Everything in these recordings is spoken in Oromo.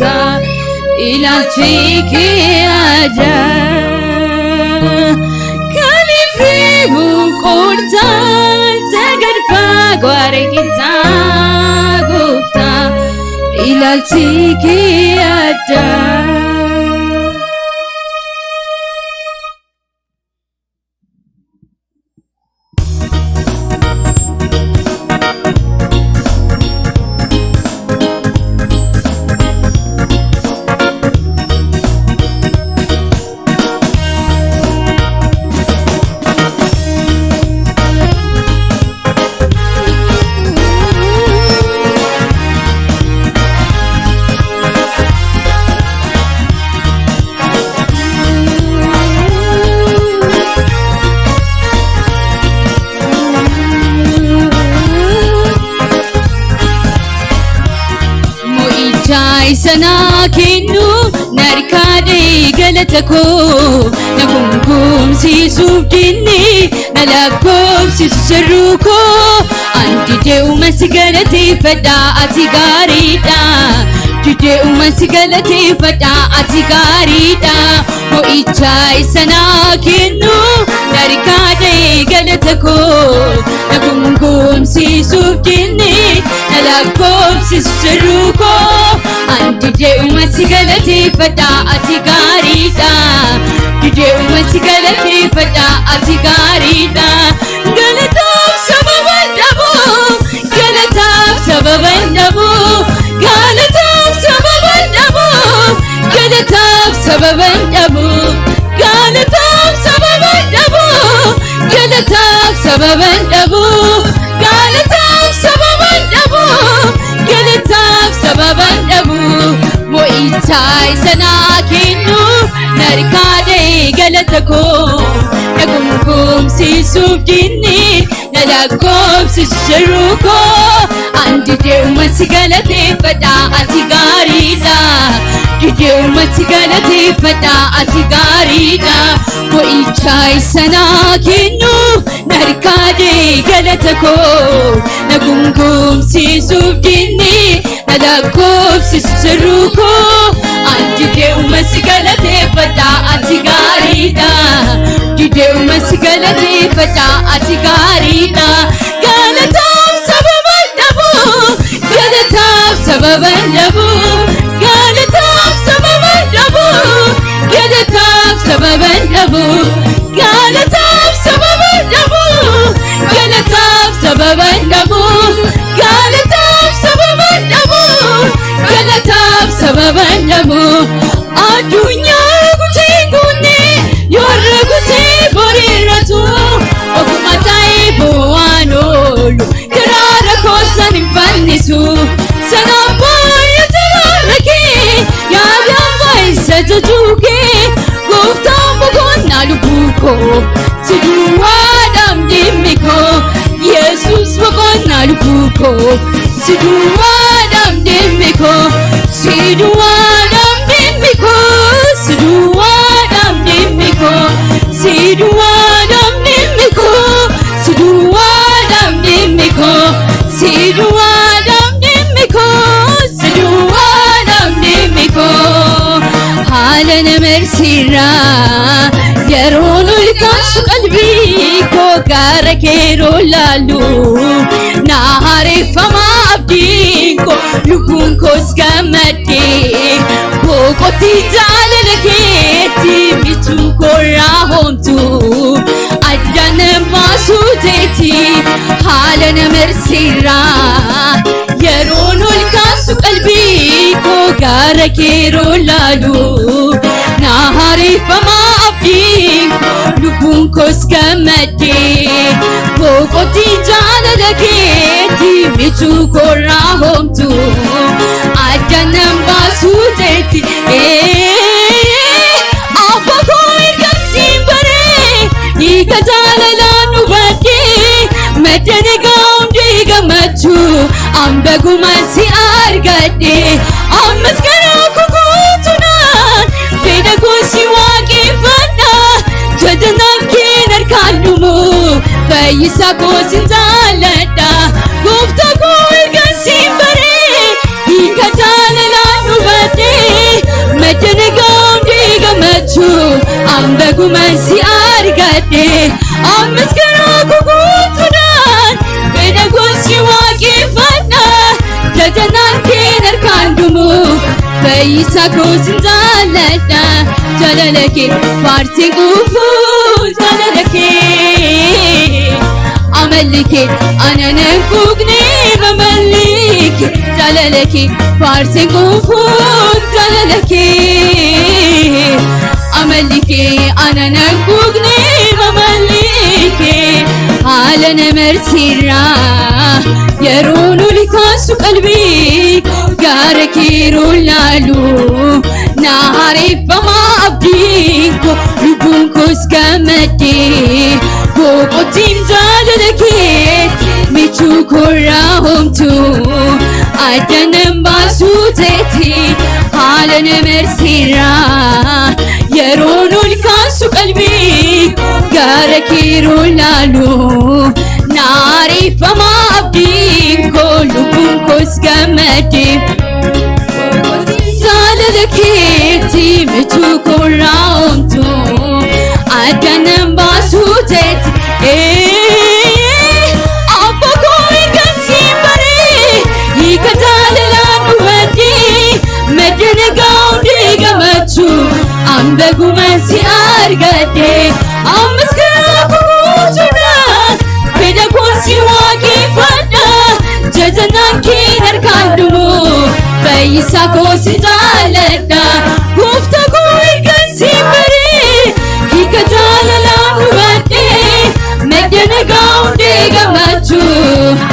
goofta ilaalchi kee ajaa kalifi muqurta sagarfa gwareekita goofta ilaalchi kee ajaa. sana kennu narkaade galatako nakumkumsiisuuf dinni nalakkobsiisu sirruuko andi de'uma si galateeffadha ati gaariidha de'uma si galateeffadha ati gaariidha mo'icha sana kennu narkaade galatako nakumkumsiisuuf dinni nalakkobsiisu sirruuko andi de'uma si galateeffadha ati gaariidha de'uma si galateeffadha ati gaariidha galataaf sababa dhabu galataaf sababa dhabu galataaf sababa dhabu galataaf sababa dhabu galataaf sababa dhabu galataaf sababa dhabu galataaf sababa dhabu galataaf sababa dhabu mo'icha sana kennu narkaade galatako nakumkumsiisuuf dinni nalakkobsiisu sirruuko andi de'uma si galateeffadha ati gaariidha de'uma si galateeffadha ati gaariidha mo'icha sana kennu narkaade galatako nakumkumsiisuuf dinni nalakkobsiisu sirruuko andi de'uma si galateeffadha ati gaariidha de'uma si galateeffadha ati gaariidha galataaf sababa dhabu galataaf sababa dhabu galataaf sababa dhabu galataaf sababa dhabu galataaf sababa dhabu galataaf sababa dhabu galataaf sababa dhabu galataaf sababa dhabu addunyaa guutuu guunnee yoorra guutee boriirratu ofuma ta'ee bu'aan oolu kiraara koosan hin fannisu sanaan baay'ata barrakee yaadaan baay'isa jajjuukee gooftaan boqonnaa lubbuu koo si duwwaadhaaf dhimmi koo yesus boqonnaa lubbuu koo si duwwaadhaaf dhimmi koo si duwwaadhaaf dhimmi koo si duwwaadhaaf dhimmi koo si duwwaadhaaf dhimmi koo si duwwaadhaaf dhimmi koo si duwwaadhaaf dhimmi koo si duwwaadhaaf dhimmi koo haala namarsiirraa yeroon ol kaasu qalbii koo gara keeroo laalu na hareeffama abdiin koo lubbuun koos gammaddee boqotii jaalala keetti michuu koorraa hoomtu addaan nan baasuu teeti haala namarsiirraa yeroon ol kaasu qalbii koo gara keeroo laalu na hareeffama abdiin koo lubbuun koos gammaddee boqotii jaalala keetti michuu koorraa hoomtu addaan nan baasuu teeti abba koo ergamsiin baree dhiiga jaalalaan nu baddee maddani gaa'umdee gammachuu ambaguma si argadhe ammas garaa kukuutunaan fedha gosi waaqeffadha jajanaan keen harkaan dhumu fayyisaa koosin jaalladha gooftaa koo ergamsiin baree dhiiga jaalalaan nu baddee ambaguma si argate amskara kukutudan beda gosi waqifana jajanan kenar kandumu faisa kosinzalada jalalake farsi kufu jalalake amalike ananen kugne mamalike jalalake farsi kufu jalalake amalike ananen kugne mamalike halana mersira yerunu likasu qalbi garakirulalu nahari fama abdiko lubunko skamati bokotim jalalake michu korahumtu adanam basuteti halana mersira yerunu likasu qalbi garakirulalu nari fama abdiko lubunko skamati jalalaketi michu korahumtu adanam basuteti ambaguma si argate amskara kutuda beda gosi waqifana jajanan kenar kandumu faisa kosinzalada gufta koirgansi bare hikatalalan wade medana gaunde gamachu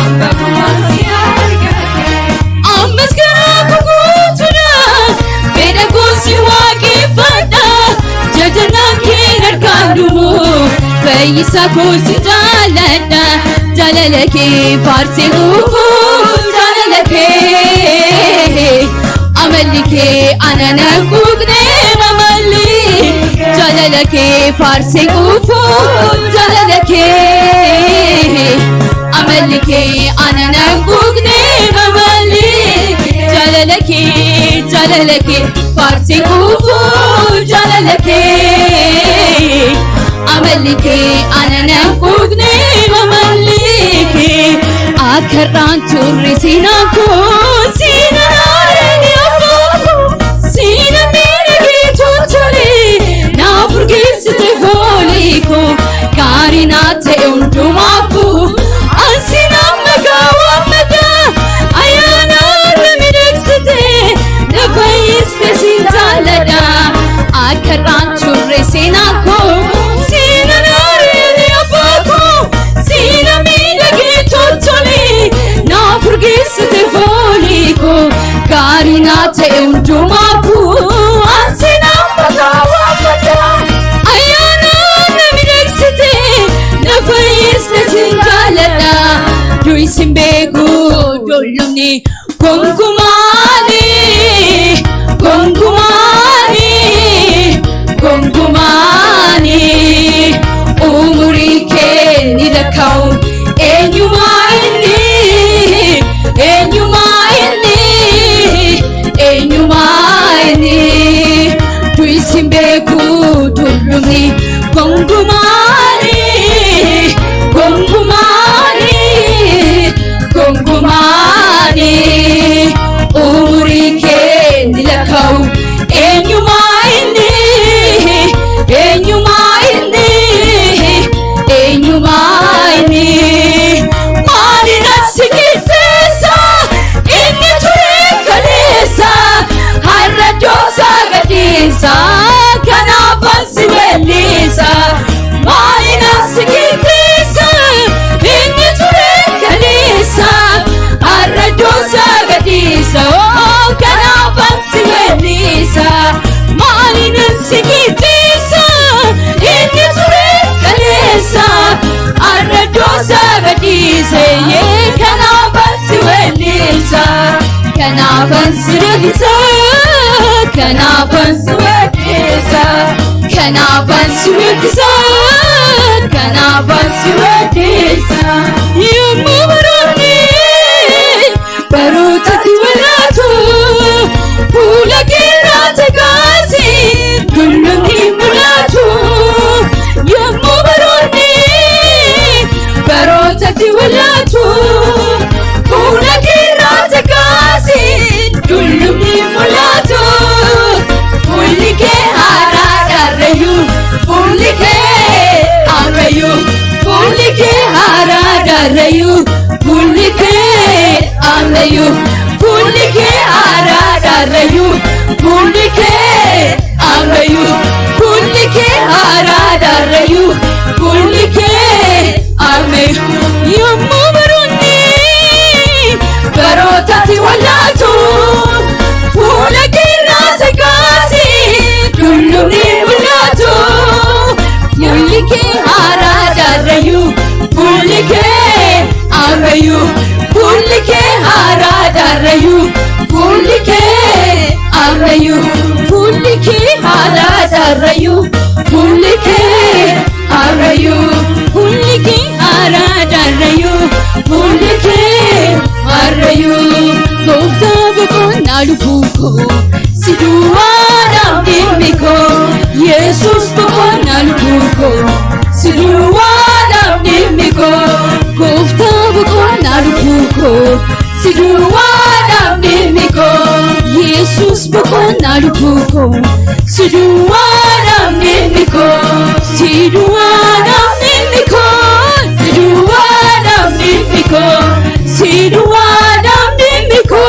ambaguma si argate amskara kutuda beda gosi waqifana jajanan kenar kandumu faisa kosinzalada jalalake farsi kufu jalalake amalike ananan kugne mamalike jalalake farsi kufu jalalake amalike ananan kugne mamalike jalalake jalalake farsi kufu jalalake amalike ananan kugne mamalike akarran turri sinako sinarani afako sina miragi tuntuli na furgisite holiko karina te untumafu ansina magawamada ayana ramidaksite nafayiste sinzalada akarran turri sinako sinarani afako sina miragi tuntuli na furgisite holiko karina te untumafu ansina magawamada ayana ramidaksite nafayiste sinzalada duisimbegu dolumni gongumani gongumani gongumani umurike nidakau enyuma inni duisimbegu dolumni gongumani gongumani gongumani umurike nilakau enyuma inni malina sikitesa inni ture kalesa harra josa gadisa kanafan siwelisa malina sikitesa inni ture kalesa harra josa gadisa kanafan siwelisa malina sikitesa inni ture kalesa harra josa gadisa ye kanafan siwelisa kanafan siwelisa kanafan siwelisa kanafan siwelisa kanafan siwelisa yumubarani barutati walatu pula kirate kasi gulungi mulatu arrayu Fullike arrayu Fullike arrayu Fullike arrayu Fullike arrayu Fullike arrayu Gofta bukona lubuko Siduana nimiko Jesus bukona lubuko Siduana nimiko Gofta bukona lubuko Siduana nimiko Jesus bukona lubuko Siduana nimiko Siduana nimiko Siduana nimiko Siduana nimiko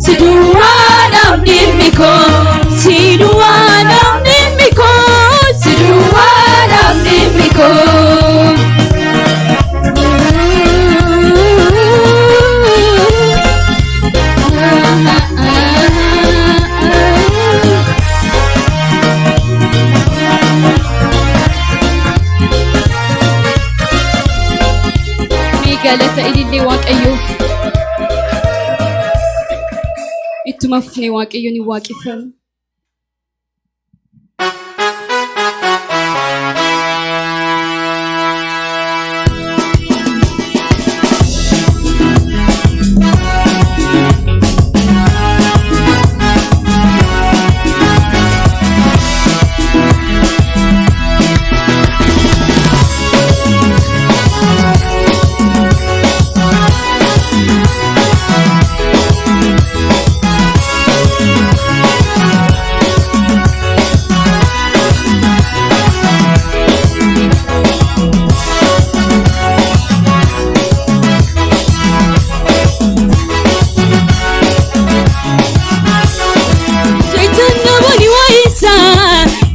Siduana nimiko Siduana nimiko Siduana nimiko galata ilillee waaqayyo ittuma fufnee waaqayyo ni waaqeffanna.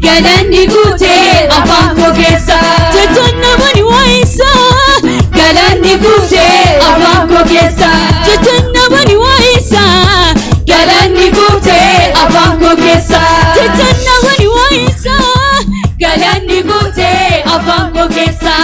Galanni guutee afaan koo keessa jechoonni namni waa'isa. Galanni guutee afaan koo keessa jechoonni namni waa'isa. Galanni guutee afaan koo keessa jechoonni namni waa'isa. Galanni guutee afaan koo keessa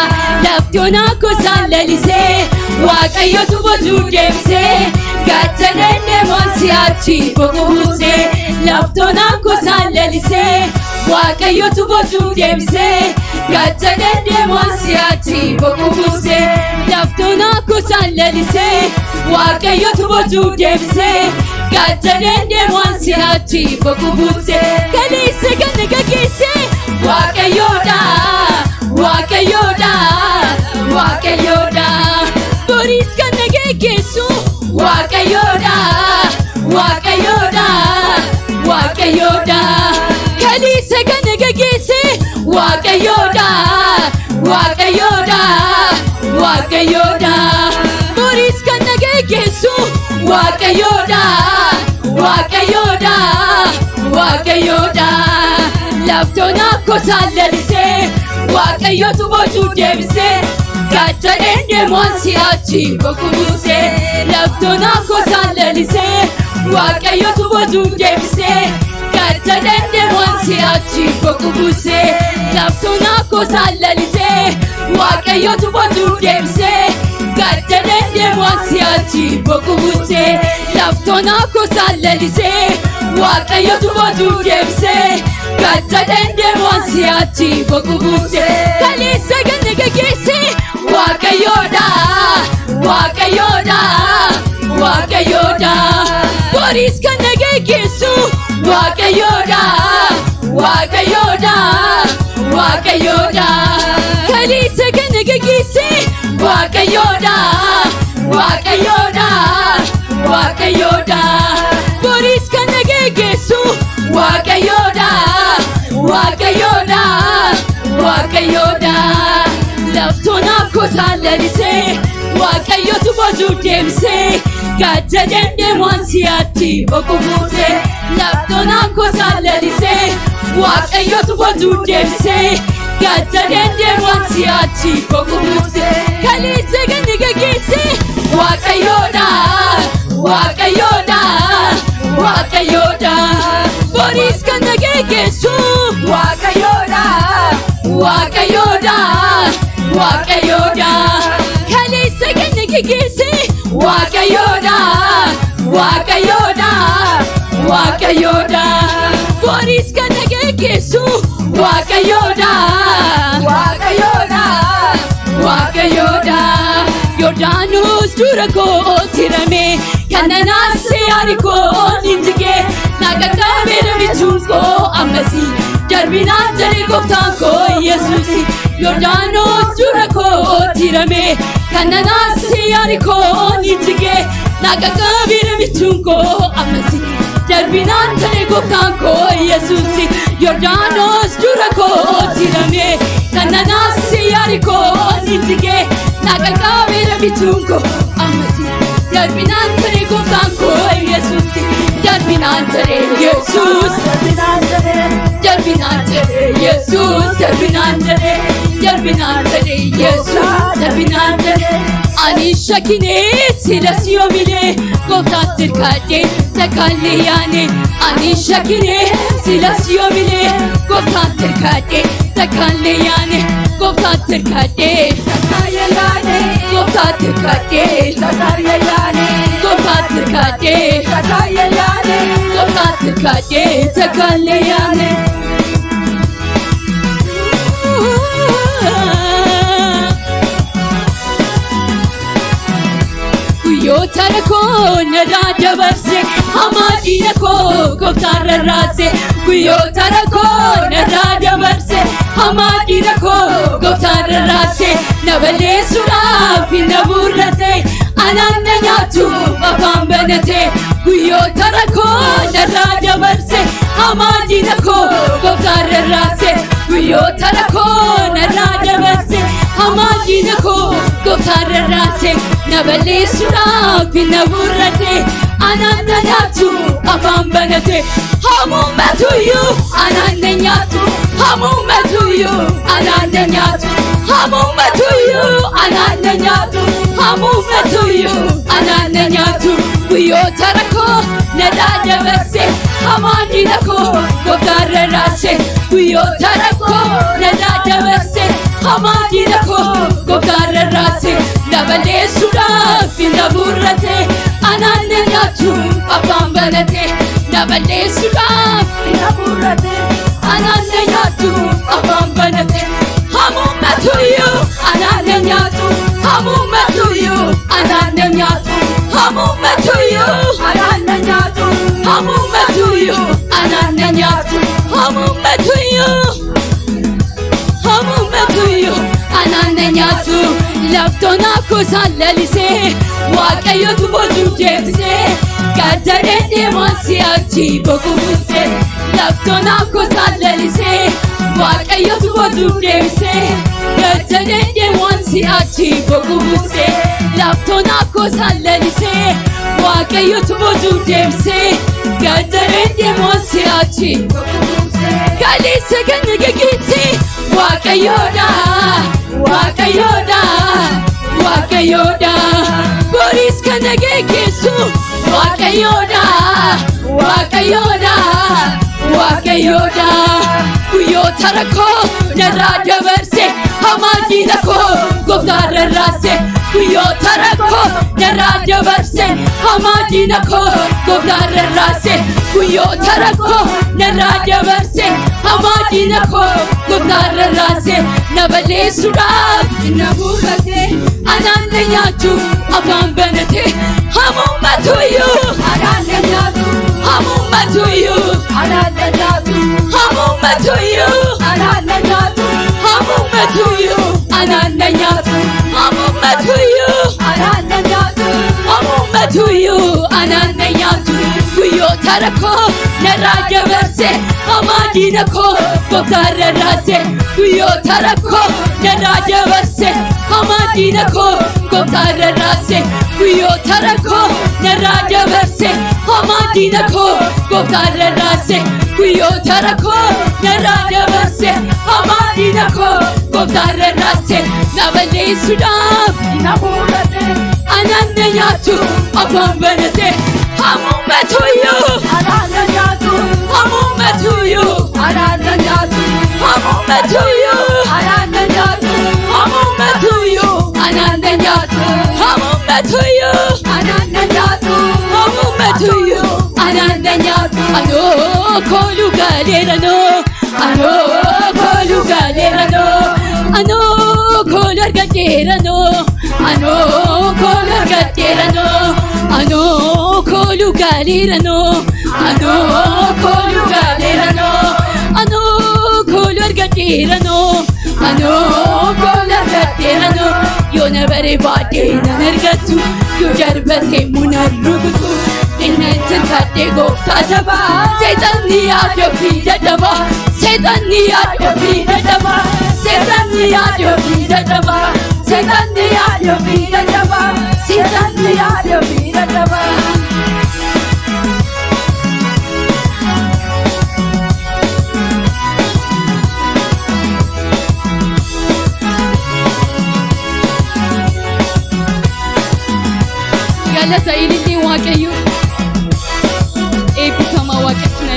lafti onaa kosaan lalisee waaqayyotu boojuu deebisee gaachanee deemuun si'achi boqobuusee lafti onaa kosaan lalisee. waaqayyotu boojuu deebisee gaachanee deemuun si'achi boqobuusee laftoon akkosaan lalisee waaqayyotu boojuu deebisee gaachanee deemuun si'achi boqobuusee kaleessa ganna gaggeessee waaqayyoodha waaqayyoodha waaqayyoodha boriis ganna gaggeessu waaqayyoodha waaqayyoodha waaqayyoodha. Kaleessa ganna gaggeessee waaqayyoodha waaqayyoodha waaqayyoodha boriis ganna gaggeessu waaqayyoodha waaqayyoodha waaqayyoodha laftoon akkosaan lalisee waaqayyotu boojuu deebisee gaachanee deemuun si'achi boqobuusee laftoon akkosaan lalisee waaqayyotu boojuu deebisee gaachanee deemuun si'achi boqobuusee laftoon akkosaan lalisee waaqayyotu boojuu deebisee gaachanee deemuun si'achi boqobuusee laftoon akkosaan lalisee waaqayyotu boojuu deebisee gaachanee deemuun si'achi boqobuusee kaleessa ganna gaggeessee waaqayyoodha waaqayyoodha waaqayyoodha boriis ganna gaggeessu waaqayyoodha waaqayyoodha waaqayyoodha kaleessa ganna gaggeessee waaqayyoodha waaqayyoodha waaqayyoodha boriis ganna gaggeessu waaqayyoodha waaqayyoodha waaqayyoodha laftoon akkosaan lalisee waaqayyotu boojuu deebisee gaachanee deemuun si'achi boqobuusee laftoon akkosaan lalisee waaqayyotu boojuu deebisee gaachanee deemuun si'achi boqobuusee kaleessa ganna gaggeessee waaqayyoodha waaqayyoodha waaqayyoodha boriis ganna gaggeessu waaqayyoodha waaqayyoodha waaqayyoodha kaleessa ganna gaggeessee waaqayyoodha waaqayyoodha waaqayyoodha boris kan dhageessu waaqayyoodha waaqayyoodha waaqayyoodha Yordaanus dura koo tirame kananas yaarikoo ninjigee naqaqabeera bituun koo ammasi darbinaan jedhe gooftaan koo Yesuusi Yordaanus dura koo tirame kananas yaarikoo ninjigee naqaqabeera bituun koo ammasi darbinaan jedhe gooftaan koo Yesuusi Yordaanus dura koo tirame kananas yaarikoo ninjigee naqaqabeera bituun koo ammasi darbinaan jedhe gooftaan koo Yesuusi darbinaan jedhe Yesuus darbinaan jedhe Yesuus darbinaan jedhe Yesuus darbinaan jedhe ani shakkinee silas yoomillee gooftaan tirkaadhee takaallee yaane ani shakkinee silas yoomillee gooftaan tirkaadhee takaallee yaane gooftaan tirkaadhee takaallee yaane gooftaan tirkaadhee takaallee yaane gooftaan tirkaadhee takaallee yaane gooftaan tirkaadhee takaallee yaane Guyyoota rakkoo narraa dabarse hamaa diina koo gooftaan rarraase guyyoota rakkoo narraa dabarse hamaa diina koo gooftaan rarraase na balleessuudhaaf na burrate anaan na nyaatu afaan banate guyyoota rakkoo narraa dabarse hamaa diina koo gooftaan rarraase guyyoota rakkoo narraa dabarse hamaa diina koo gooftaan rarraase na balleessuudhaaf na burrate anaan na nyaatu afaan banate hamuumatuyyuu anaan na nyaatu hamuumatuyyuu anaan na nyaatu hamuumatuyyuu anaan na nyaatu hamuumatuyyuu anaan na nyaatu guyyoota rakkoo narraa dabarse hamaa diina koo gooftaan rarraase guyyoota rakkoo narraa dabarse hamaa diina koo gooftaan rarraase na balleessuudhaaf na burrate anaan na nyaatu afaan banate na balleessuudhaaf na burrate anaan na nyaatu afaan banate hamuumatuyyuu anaan na nyaatu hamuumatuyyuu anaan na nyaatu hamuumatuyyuu anaan na nyaatu hamuumatuyyuu anaan na nyaatu hamuumatuyyuu hamuumatuyyuu anaan na nyaatu laftoon akkoo saalalisee waaqayyotu boojuu deebisee gaddareen deemaan si'achi boquu buusee laftoon akkoo saalalisee waaqayyotu boojuu deebisee gaddareen deemaan si'achi boquu buusee laftoon akkoo saalalisee waaqayyotu boojuu deebisee gaddareen deemaan si'achi boquu buusee kaleessa kan nagageesse waaqayyoodha waaqayyoodha waaqayyoodha boris kan dhageessu waaqayyoodha waaqayyoodha waaqayyoodha guyyoota rakkoo narraa dabarse hamaa diina koo gooftaan rarraase guyyoota rakkoo narraa dabarse hamaa diina koo gooftaan rarraase guyyoota rakkoo narraa dabarse hamaa diina koo gooftaan rarraase na balleessuudhaaf na burrate anaan na nyaatu afaan banate hamuumatuyyuu anaan na nyaatu hamuumatuyyuu anaan na nyaatu hamuumatuyyuu anaan na nyaatu hamuumatuyyuu anaan na nyaatu hamuumatuyyuu anaan na nyaatu hamuumatuyyuu anaan na nyaatu guyyoota rakkoo narraa dabarse hamaa diina koo gooftaan rarraase guyyoota rakkoo narraa dabarse hamaa diina koo gooftaan rarraase guyyoota rakkoo narraa dabarse hamaa diina koo gooftaan rarraase guyyoota rakkoo narraa dabarse hamaa diina koo gooftaan rarraase na balleessuudhaaf na burrate anaan na nyaatu afaan banate hamuumatuyyuu anaan na nyaatu hamuumatuyyuu anaan na nyaatu hamuumatuyyuu anaan na nyaatu hamuumatuyyuu anaan na nyaatu hamuumatuyyuu anaan na nyaatu hamuumatuyyuu nyaat ano kolu galerano ano kolu galerano ano kolu argaterano ano kolu argaterano ano kolu galerano ano kolu galerano ano kolu argaterano ano kolu argaterano yo never body nanergatu yo jarbate munarrugutu inentin kadego tataba setan niyat yo pidadaba setan niyat yo pidadaba setan niyat yo pidadaba setan niyat yo pidadaba setan niyat yo pidadaba Gala sa init ni Wakayu. Epi kama wakit na